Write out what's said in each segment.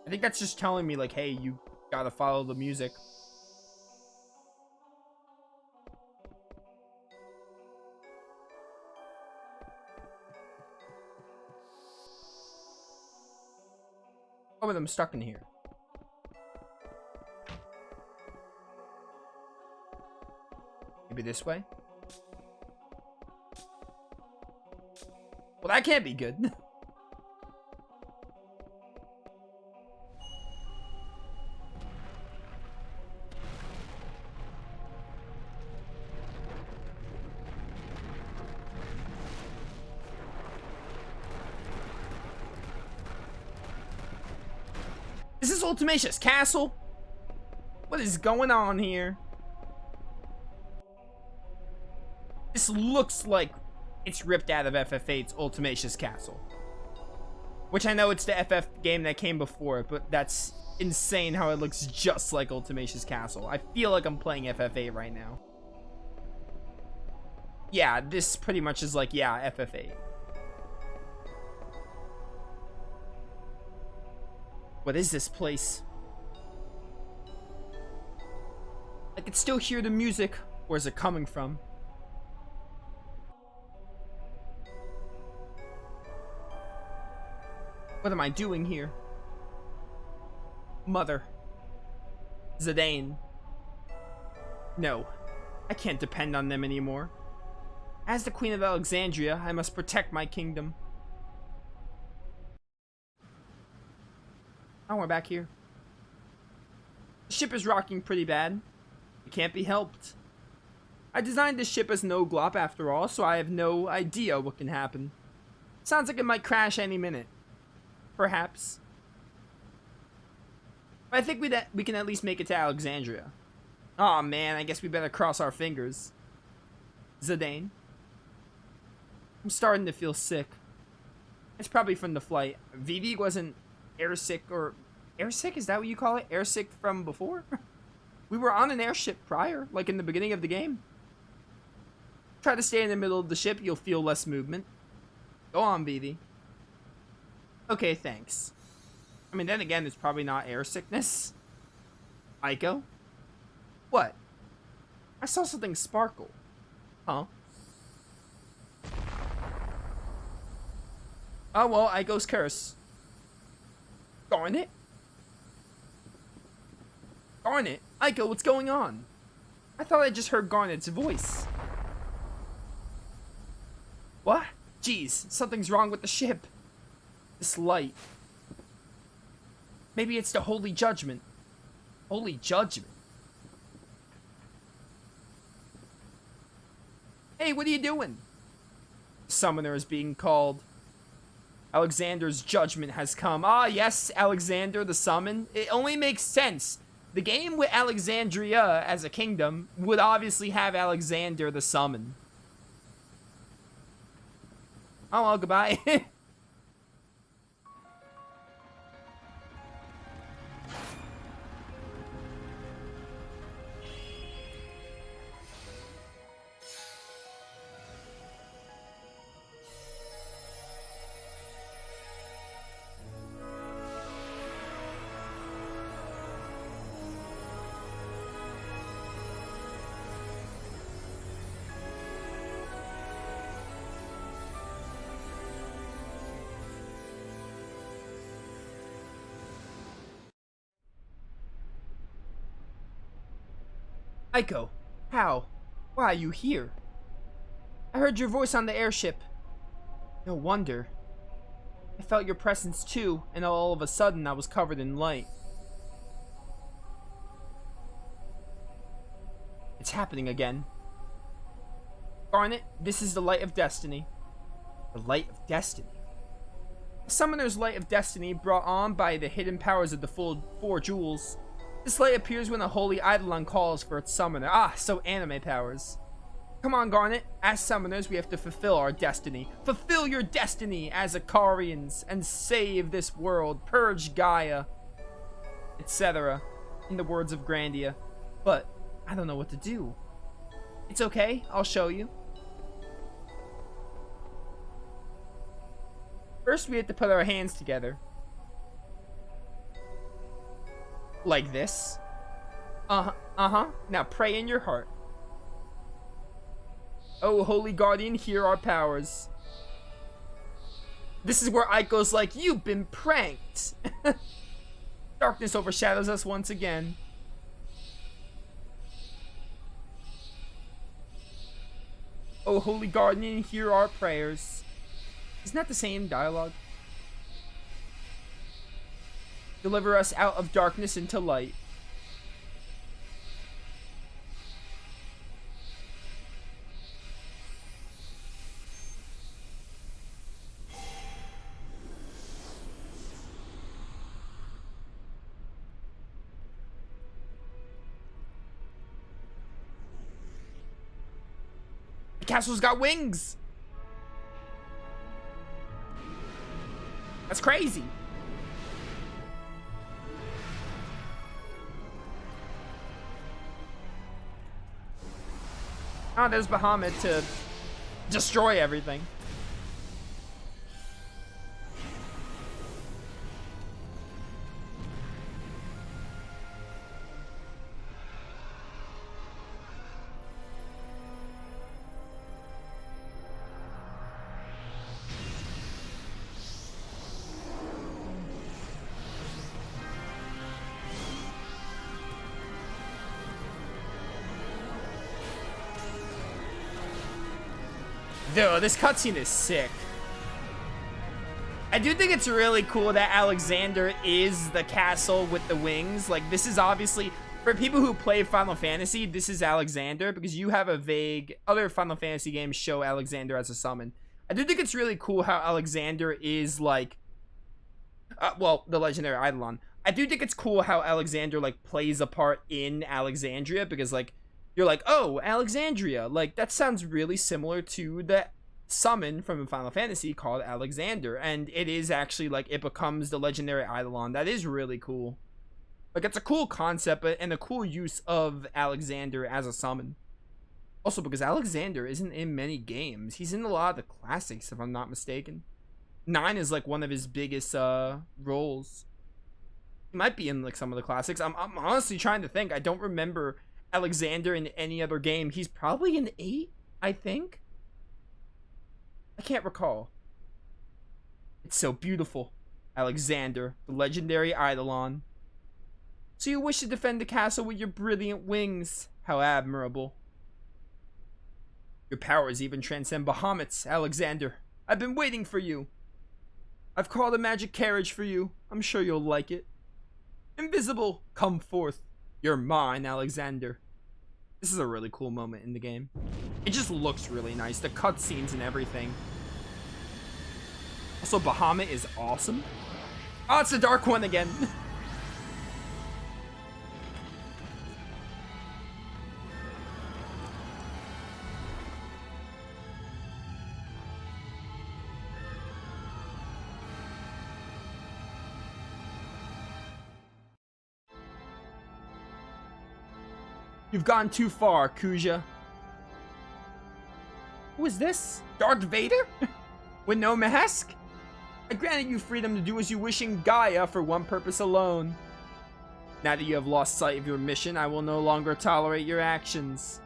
I think that's just telling me, like, hey, you gotta follow the music. Oh, but I'm stuck in here. Maybe this way? Well, that can't be good. Is this Ultimatia's castle? What is going on here? This looks like it's ripped out of FF8's Ultimatia's castle. Which I know it's the FF game that came before it, but that's insane how it looks just like Ultimatia's castle. I feel like I'm playing FF8 right now. Yeah, this pretty much is like, yeah, FF8. What is this place? I can still hear the music. Where's it coming from? What am I doing here? Mother. Zidane. No, I can't depend on them anymore. As the Queen of Alexandria, I must protect my kingdom. Oh, we're back here. The ship is rocking pretty bad. It can't be helped. I designed this ship as no glop after all, so I have no idea what can happen. Sounds like it might crash any minute. Perhaps. But I think we can at least make it to Alexandria. Aw, man, I guess we better cross our fingers. Zidane. I'm starting to feel sick. It's probably from the flight. Vivi wasn't airsick, or airsick? Is that what you call it? Airsick from before? We were on an airship prior, like in the beginning of the game. Try to stay in the middle of the ship, you'll feel less movement. Go on, Vivi. Okay, thanks. I mean, then again, it's probably not air sickness. Aiko? What? I saw something sparkle. Huh? Oh, well, Aiko's curse. Darn it. Garnet? Aiko, what's going on? I thought I just heard Garnet's voice. What? Jeez, something's wrong with the ship. This light. Maybe it's the Holy Judgment. Holy Judgment? Hey, what are you doing? Summoner is being called. Alexander's judgment has come. Ah, yes, Alexander the Summon. It only makes sense. The game with Alexandria as a kingdom would obviously have Alexander the Summon. Oh, well, goodbye. Aiko, how? Why are you here? I heard your voice on the airship. No wonder. I felt your presence too, and all of a sudden I was covered in light. It's happening again. Garnet, this is the light of destiny. The light of destiny. The summoner's light of destiny brought on by the hidden powers of the full 4 jewels. This light appears when a holy eidolon calls for its summoner. Ah, so anime powers. Come on, Garnet. As summoners, we have to fulfill our destiny. Fulfill your destiny as Akarians and save this world. Purge Gaia. Etc. In the words of Grandia. But I don't know what to do. It's okay. I'll show you. First, we have to put our hands together. Like this. Now pray in your heart. Oh, holy guardian, hear our powers. This is where Aiko's like, you've been pranked. Darkness overshadows us once again. Oh, holy guardian, hear our prayers. Isn't that the same dialogue? Deliver us out of darkness into light. The castle's got wings. That's crazy. Oh, there's Bahamut to destroy everything. Dude, this cutscene is sick. I do think it's really cool that Alexander is the castle with the wings. Like, this is obviously, for people who play Final Fantasy, this is Alexander, because you have a vague, other Final Fantasy games show Alexander as a summon. I do think it's really cool how Alexander is, like, well, the legendary Eidolon. I do think it's cool how Alexander, like, plays a part in Alexandria, because, like, you're like, oh, Alexandria. Like, that sounds really similar to the summon from Final Fantasy called Alexander. And it is actually, like, it becomes the legendary Eidolon. That is really cool. Like, it's a cool concept and a cool use of Alexander as a summon. Also, because Alexander isn't in many games. He's in a lot of the classics, if I'm not mistaken. 9 is, like, one of his biggest roles. He might be in, like, some of the classics. I'm honestly trying to think. I don't remember Alexander in any other game. He's probably in 8, I think. I can't recall. It's so beautiful. Alexander, the legendary Eidolon. So you wish to defend the castle with your brilliant wings. How admirable. Your powers even transcend Bahamut's, Alexander. I've been waiting for you. I've called a magic carriage for you. I'm sure you'll like it. Invisible, come forth. You're mine, Alexander. This is a really cool moment in the game. It just looks really nice. The cutscenes and everything. Also, Bahamut is awesome. Oh, it's the Dark One again. You've gone too far, Kuja. Who is this? Darth Vader? With no mask? I granted you freedom to do as you wish in Gaia for one purpose alone. Now that you have lost sight of your mission, I will no longer tolerate your actions.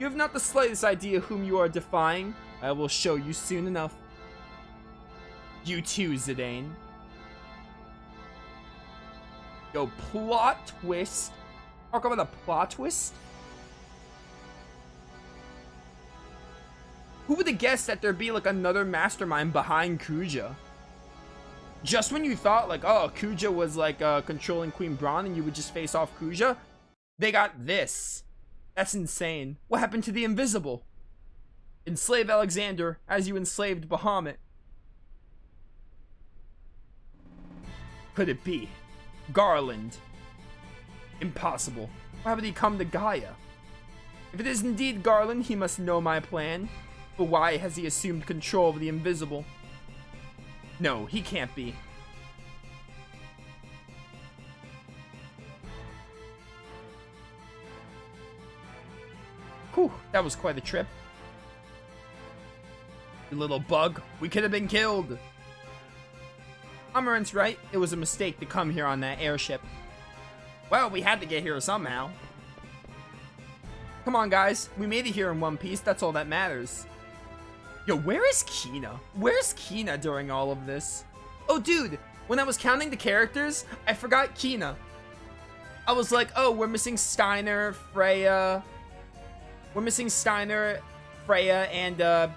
You have not the slightest idea whom you are defying. I will show you soon enough. You too, Zidane. Yo, plot twist. Talk about a plot twist? Who would have guessed that there'd be like another mastermind behind Kuja? Just when you thought like, oh, Kuja was like controlling Queen Braun and you would just face off Kuja, they got this. That's insane. What happened to the invisible? Enslave Alexander as you enslaved Bahamut. Could it be? Garland. Impossible. Why would he come to Gaia? If it is indeed Garland, he must know my plan. But why has he assumed control of the invisible? No, he can't be. Whew, that was quite a trip. You little bug, we could have been killed. Amarant's right, it was a mistake to come here on that airship. Well, we had to get here somehow. Come on, guys. We made it here in one piece. That's all that matters. Yo, where is Kina? Where's Kina during all of this? Oh, dude. When I was counting the characters, I forgot Kina. I was like, oh, we're missing Steiner, Freya. We're missing Steiner, Freya, and, yeah,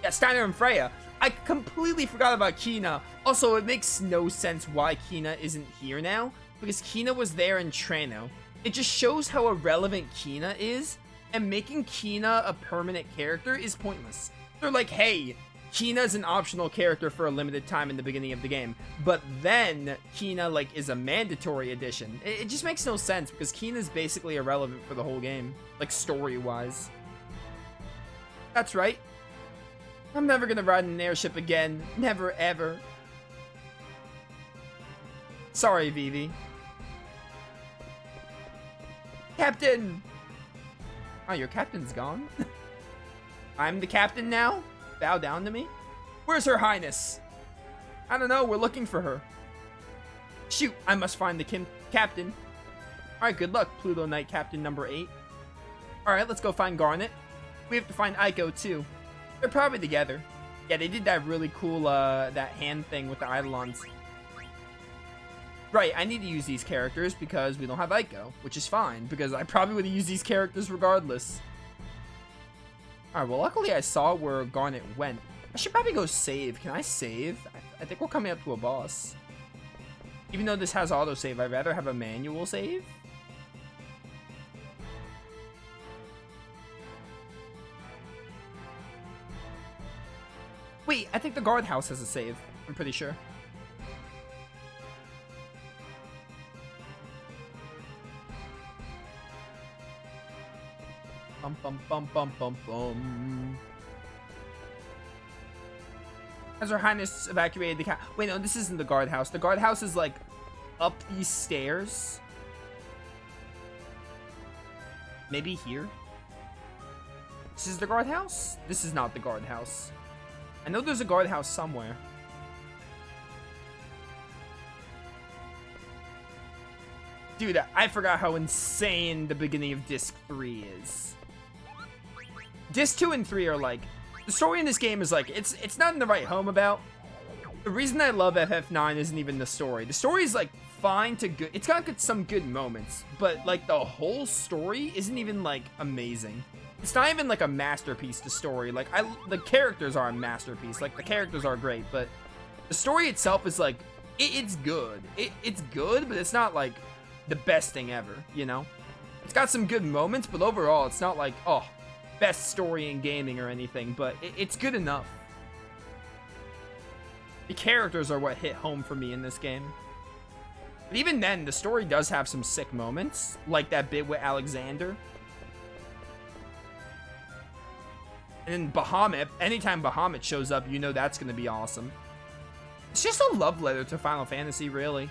Steiner and Freya. I completely forgot about Kina. Also, it makes no sense why Kina isn't here now, because Kina was there in Trano. It just shows how irrelevant Kina is, and making Kina a permanent character is pointless. They're like, hey, Kina's an optional character for a limited time in the beginning of the game, but then Kina, like, is a mandatory addition. It just makes no sense, because Kina's basically irrelevant for the whole game, like, story-wise. That's right. I'm never gonna ride in an airship again. Never, ever. Sorry, Vivi. Captain! Oh, your captain's gone? I'm the captain now? Bow down to me? Where's Her Highness? I don't know, we're looking for her. Shoot, I must find the captain. Alright, good luck, Pluto Knight Captain number 8. Alright, let's go find Garnet. We have to find Aiko, too. They're probably together. Yeah, they did that really cool, that hand thing with the Eidolons. Right, I need to use these characters because we don't have Aiko, which is fine, because I probably would have used these characters regardless. Alright, well, luckily I saw where Garnet went. I should probably go save. Can I save? I think we're coming up to a boss. Even though this has autosave, I'd rather have a manual save. Wait, I think the guardhouse has a save. I'm pretty sure. Bum bum bum bum bum bum. Has Her Highness evacuated the cat? Wait, no, this isn't the guardhouse. The guardhouse is like up these stairs. Maybe here. This is the guardhouse? This is not the guardhouse. I know there's a guardhouse somewhere. Dude, I forgot how insane the beginning of Disc 3 is. Disc 2 and 3 are like... The story in this game is like, it's not in the right home about. The reason I love FF9 isn't even the story. The story is like fine to good. It's got some good moments, but like the whole story isn't even like amazing. It's not even like a masterpiece to story. Like the characters are a masterpiece. Like the characters are great, but the story itself is like, it's good. It's good, but it's not like the best thing ever, you know? It's got some good moments, but overall it's not like, oh, best story in gaming or anything, but it's good enough. The characters are what hit home for me in this game. But even then, the story does have some sick moments, like that bit with Alexander. And then Bahamut, anytime Bahamut shows up, you know that's going to be awesome. It's just a love letter to Final Fantasy, really.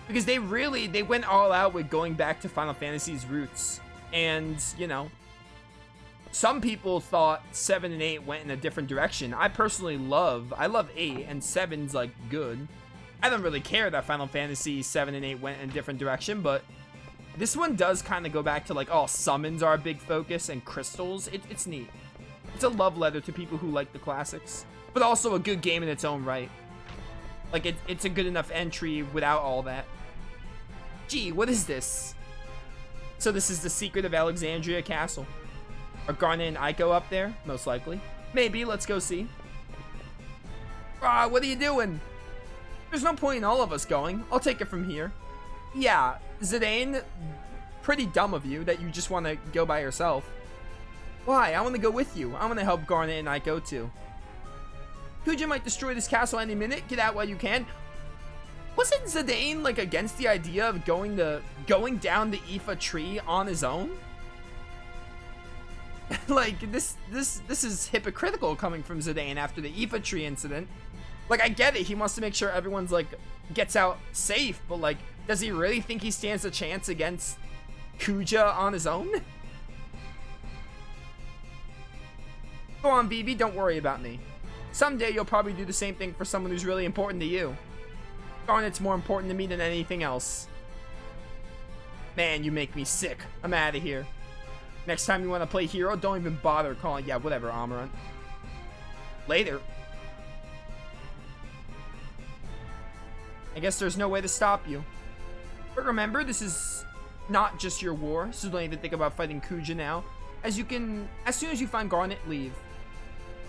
Because they went all out with going back to Final Fantasy's roots. And, you know, some people thought 7 and 8 went in a different direction. I personally love 8, and 7's like good. I don't really care that Final Fantasy 7 and 8 went in a different direction, but this one does kind of go back to like, oh, summons are a big focus and crystals. It's neat. It's a love letter to people who like the classics, but also a good game in its own right. Like it's a good enough entry without all that. Gee, what is this? So this is the secret of Alexandria Castle. Are Garnet and Aiko up there? Most likely. Maybe, let's go see. Ah, what are you doing? There's no point in all of us going. I'll take it from here. Yeah, Zidane, pretty dumb of you that you just want to go by yourself. Why? I want to go with you. I want to help Garnet and Aiko too. Kuja might destroy this castle any minute. Get out while you can. Wasn't Zidane like against the idea of going down the Aoife tree on his own? Like this is hypocritical coming from Zidane after the Aoife tree incident. Like I get it, he wants to make sure everyone's like gets out safe, but like does he really think he stands a chance against Kuja on his own? Go on, Vivi, don't worry about me. Someday you'll probably do the same thing for someone who's really important to you. Garnet's more important to me than anything else. Man, you make me sick. I'm out of here. Next time you want to play hero, don't even bother calling. Yeah, whatever, Amarant. Later. I guess there's no way to stop you. But remember, this is not just your war, so don't even think about fighting Kuja now. As soon as you find Garnet, leave.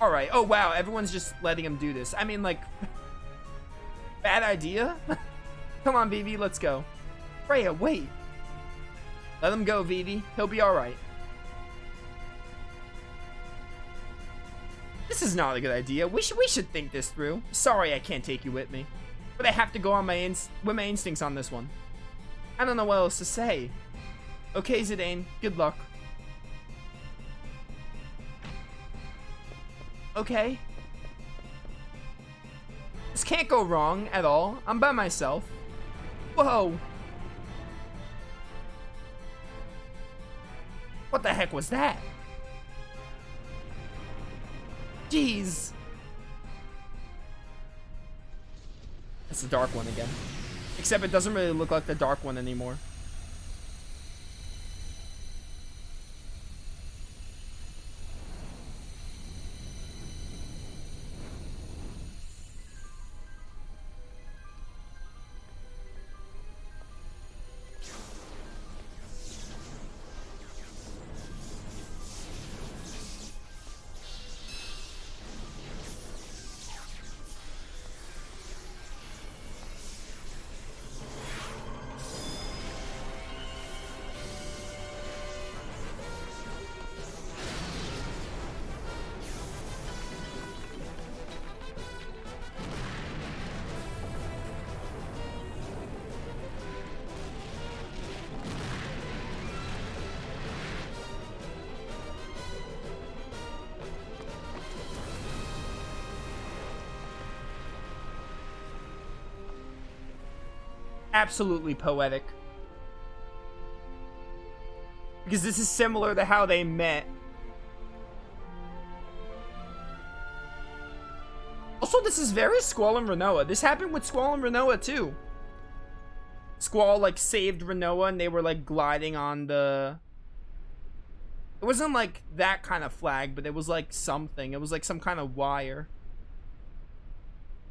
Alright, oh wow, everyone's just letting him do this. I mean, like, bad idea? Come on, Vivi, let's go. Freya, wait. Let him go, Vivi. He'll be alright. This is not a good idea. We should think this through. Sorry I can't take you with me. But I have to go on with my instincts on this one. I don't know what else to say. Okay, Zidane, good luck. Okay. This can't go wrong at all. I'm by myself. Whoa. What the heck was that? Jeez. It's the dark one again. Except it doesn't really look like the dark one anymore. Absolutely poetic. Because this is similar to how they met. Also, this is very Squall and Renoa. This happened with Squall and Renoa too. Squall like saved Renoa and they were like gliding on the... It wasn't like that kind of flag, but it was like something. It was like some kind of wire.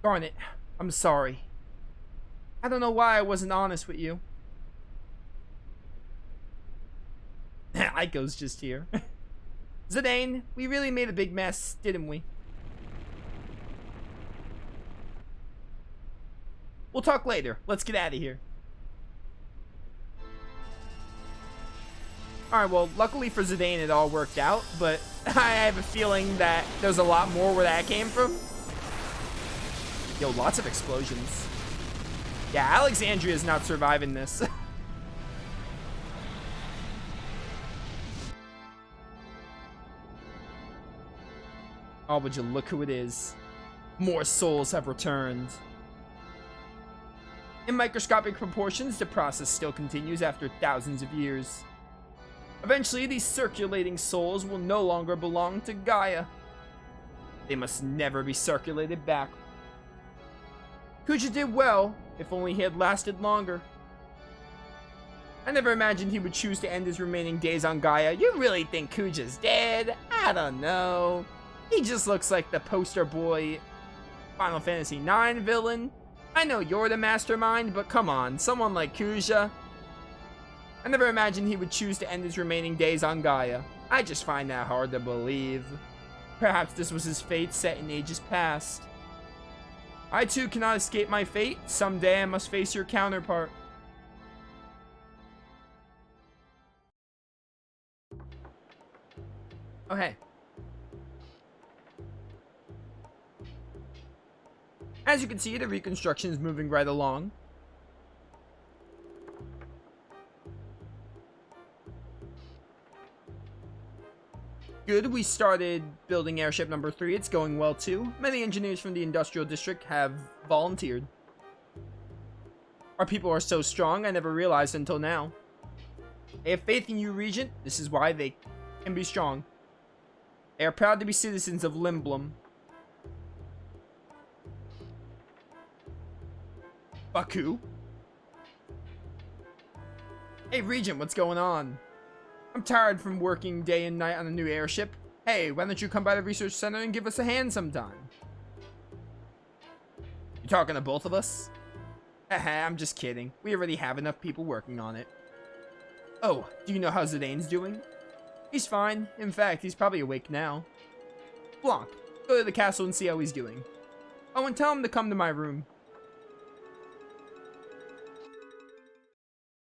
Darn it. I'm sorry. I don't know why I wasn't honest with you. Aiko's just here. Zidane, we really made a big mess, didn't we? We'll talk later. Let's get out of here. Alright, well, luckily for Zidane it all worked out, but I have a feeling that there's a lot more where that came from. Yo, lots of explosions. Yeah, Alexandria's not surviving this. Oh, would you look who it is. More souls have returned. In microscopic proportions, the process still continues after thousands of years. Eventually, these circulating souls will no longer belong to Gaia. They must never be circulated back. Kuja did well, if only he had lasted longer. I never imagined he would choose to end his remaining days on Gaia. You really think Kuja's dead? I don't know. He just looks like the poster boy Final Fantasy IX villain. I know you're the mastermind, but come on, someone like Kuja. I never imagined he would choose to end his remaining days on Gaia. I just find that hard to believe. Perhaps this was his fate set in ages past. I too cannot escape my fate. Someday I must face your counterpart. Oh, hey. As you can see, the reconstruction is moving right along. Good, we started building airship number 3. It's going well too. Many engineers from the industrial district have volunteered. Our people are so strong, I never realized until now. I have faith in you, Regent. This is why they can be strong. They are proud to be citizens of Limblum. Baku? Hey, Regent, what's going on? I'm tired from working day and night on a new airship. Hey, why don't you come by the research center and give us a hand sometime? You talking to both of us? Haha, I'm just kidding. We already have enough people working on it. Oh, do you know how Zidane's doing? He's fine. In fact, he's probably awake now. Blanc, go to the castle and see how he's doing. Oh, and tell him to come to my room.